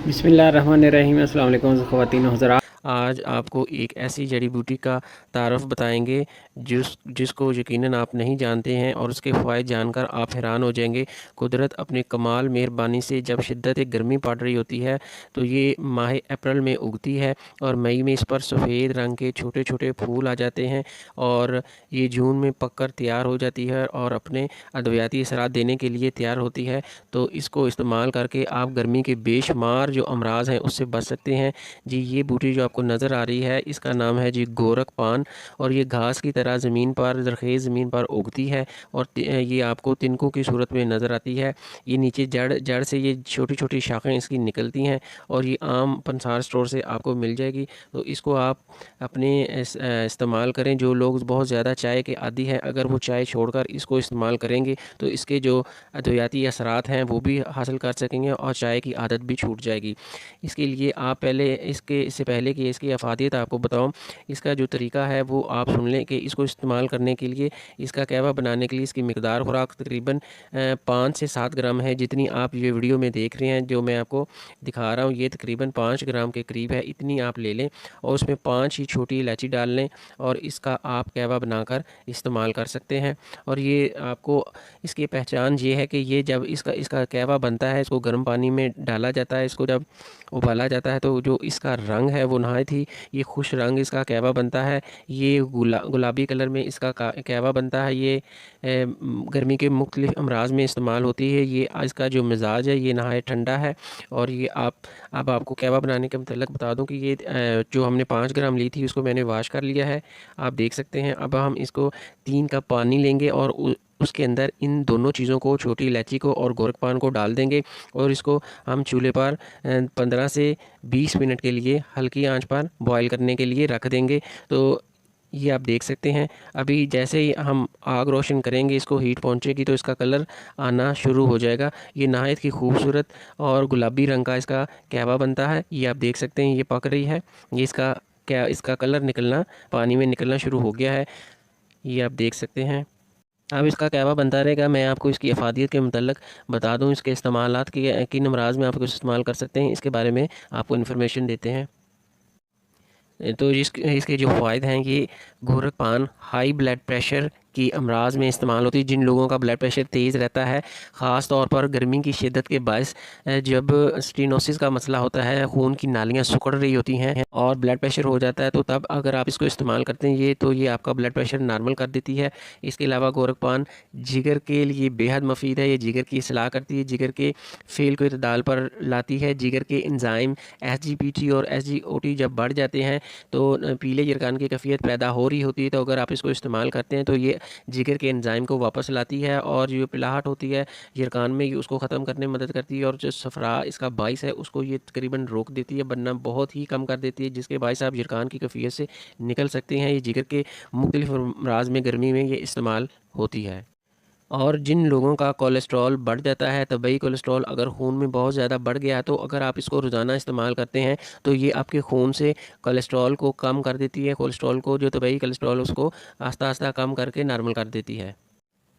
बिस्मिल्लाहिर्रहमानिर्रहीम। अस्सलाम वालेकुम ख़वातीन व हज़रात। आज आपको एक ऐसी जड़ी बूटी का तारफ़ बताएंगे जिसको यकीनन आप नहीं जानते हैं और उसके फ़वाइद जानकर आप हैरान हो जाएंगे। कुदरत अपनी कमाल मेहरबानी से जब शिद्दत गर्मी पड़ रही होती है तो ये माह अप्रैल में उगती है और मई में इस पर सफ़ेद रंग के छोटे छोटे फूल आ जाते हैं और ये जून में पककर तैयार हो जाती है और अपने अद्वियाती असरात देने के लिए तैयार होती है। तो इसको इस्तेमाल करके आप गर्मी के बेशुमार जो अमराज हैं उससे बच सकते हैं। जी, ये बूटी जो आपको नज़र आ रही है इसका नाम है जी गोरख पान और ये घास की तरह ज़मीन पर ज़रख़ेज़ ज़मीन पर उगती है और ये आपको तिनकों की सूरत में नज़र आती है। ये नीचे जड़ जड़ से ये छोटी छोटी शाखें इसकी निकलती हैं और ये आम पंसार स्टोर से आपको मिल जाएगी। तो इसको आप अपने इस्तेमाल करें। जो लोग बहुत ज़्यादा चाय के आदी हैं, अगर वो चाय छोड़कर इसको इस्तेमाल करेंगे तो इसके जो अद्वियाती असरात हैं वो भी हासिल कर सकेंगे और चाय की आदत भी छूट जाएगी। इसके लिए आप पहले इससे पहले कि इसकी अफादियत आपको बताऊं, इसका जो तरीका है वो आप सुन लें कि इसको इस्तेमाल करने के लिए, इसका कहवा बनाने के लिए इसकी मिकदार खुराक तकरीबन 5 से 7 ग्राम है। जितनी आप ये वीडियो में देख रहे हैं जो मैं आपको दिखा रहा हूँ ये तकरीबन 5 ग्राम के करीब है। इतनी आप ले लें और उसमें 5 ही छोटी इलायची डाल लें और इसका आप कहवा बनाकर इस्तेमाल कर सकते हैं। और ये आपको इसकी पहचान ये है कि ये जब इसका इसका कहवा बनता है, इसको गर्म पानी में डाला जाता है, इसको जब उबाला जाता है तो जो इसका रंग है वो नहायत ही ये खुश रंग इसका कहवा बनता है। ये गुलाबी कलर में इसका कहवा बनता है। ये गर्मी के मुख्तलिफ अमराज में इस्तेमाल होती है। ये इसका जो मिजाज है ये नहायत ठंडा है। और ये अब आपको कहवा बनाने के मतलब बता दूं कि ये जो हमने 5 ग्राम ली थी उसको मैंने वाश कर लिया है, आप देख सकते हैं। अब हम इसको 3 कप पानी लेंगे और उसके अंदर इन दोनों चीज़ों को, छोटी इलायची को और गोरखपान को डाल देंगे और इसको हम चूल्हे पर 15 से 20 मिनट के लिए हल्की आंच पर बॉईल करने के लिए रख देंगे। तो ये आप देख सकते हैं अभी जैसे ही हम आग रोशन करेंगे, इसको हीट पहुंचेगी तो इसका कलर आना शुरू हो जाएगा। ये नहायत की खूबसूरत और गुलाबी रंग का इसका कहवा बनता है। ये आप देख सकते हैं ये पक रही है। ये इसका कलर निकलना, पानी में निकलना शुरू हो गया है, ये आप देख सकते हैं। अब इसका कहवा बनता रहेगा। मैं आपको इसकी अफादियत के मतलब बता दूं, इसके इस्तेमालात के किन अमराज में आप इसको इस्तेमाल कर सकते हैं इसके बारे में आपको इन्फॉर्मेशन देते हैं। तो इसके जो फ़ायदे हैं, ये गोरख पान हाई ब्लड प्रेशर की अमराज में इस्तेमाल होती है। जिन लोगों का ब्लड प्रेशर तेज़ रहता है, ख़ास तौर पर गर्मी की शिद्दत के बायस जब स्टेनोसिस का मसला होता है, खून की नालियाँ सिकुड़ रही होती हैं और ब्लड प्रेशर हो जाता है, तो तब अगर आप इसको इस्तेमाल करते हैं ये आपका ब्लड प्रेशर नॉर्मल कर देती है। इसके अलावा गोरख पान जिगर के लिए बेहद मुफीद है। ये जिगर की इसलाह करती है, जिगर के फेल को इतदाल पर लाती है। जिगर के एंजाइम SGPT और SGOT जब बढ़ जाते हैं तो पीले यरकान की कैफियत पैदा हो रही होती है। तो अगर आप इसको इस्तेमाल करते हैं तो ये जिगर के एंजाइम को वापस लाती है और जो पिलाहट होती है यरकान में, ये उसको ख़त्म करने में मदद करती है। और जो सफरा इसका बाइस है उसको ये तकरीबन रोक देती है, बनना बहुत ही कम कर देती है, जिसके बायस आप यरकान की कैफियत से निकल सकते हैं। ये जिगर के मुख्तलिफ अमराज में गर्मी में ये इस्तेमाल होती है। और जिन लोगों का कोलेस्ट्रॉल बढ़ जाता है, तबई कोलेस्ट्रॉल अगर खून में बहुत ज़्यादा बढ़ गया है, तो अगर आप इसको रोज़ाना इस्तेमाल करते हैं तो ये आपके खून से कोलेस्ट्रॉल को कम कर देती है। कोलेस्ट्रॉल को, जो तबई कोलेस्ट्रॉल, उसको आस्ता आस्ता कम करके नॉर्मल कर देती है।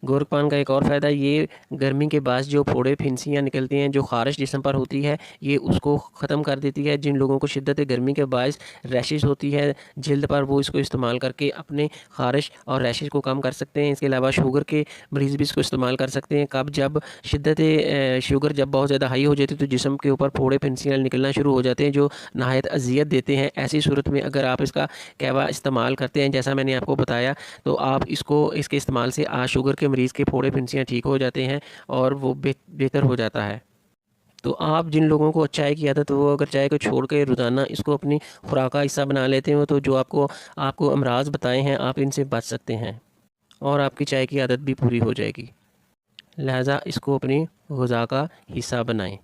गोरखपान का एक और फ़ायदा, ये गर्मी के बाद जो फोड़े फिनसियाँ निकलती हैं, जो ख़ारिश जिस्म पर होती है, ये उसको ख़त्म कर देती है। जिन लोगों को शिद्दत गर्मी के बायस रैशेस होती है जल्द पर, वो इसको इस्तेमाल करके अपने ख़ारिश और रैशेस को कम कर सकते हैं। इसके अलावा शुगर के मरीज़ भी इसको इस्तेमाल कर सकते हैं। कब जब शुगर जब बहुत ज़्यादा हाई हो जाती है तो जिस्म के ऊपर फोड़े फिनसियाँ निकलना शुरू हो जाते हैं जो नहायत अजियत देते हैं। ऐसी सूरत में अगर आप इसका कहवा इस्तेमाल करते हैं जैसा मैंने आपको बताया, तो आप इसके इस्तेमाल से शुगर के मरीज़ के फोड़े फिनसियाँ ठीक हो जाते हैं और वो बेहतर हो जाता है। तो आप जिन लोगों को चाय की आदत है वो अगर चाय को छोड़ के रोज़ाना इसको अपनी खुराक का हिस्सा बना लेते हो तो जो आपको अमराज बताए हैं आप इनसे बच सकते हैं और आपकी चाय की आदत भी पूरी हो जाएगी। लिहाजा इसको अपनी ग़िज़ा का हिस्सा बनाएं।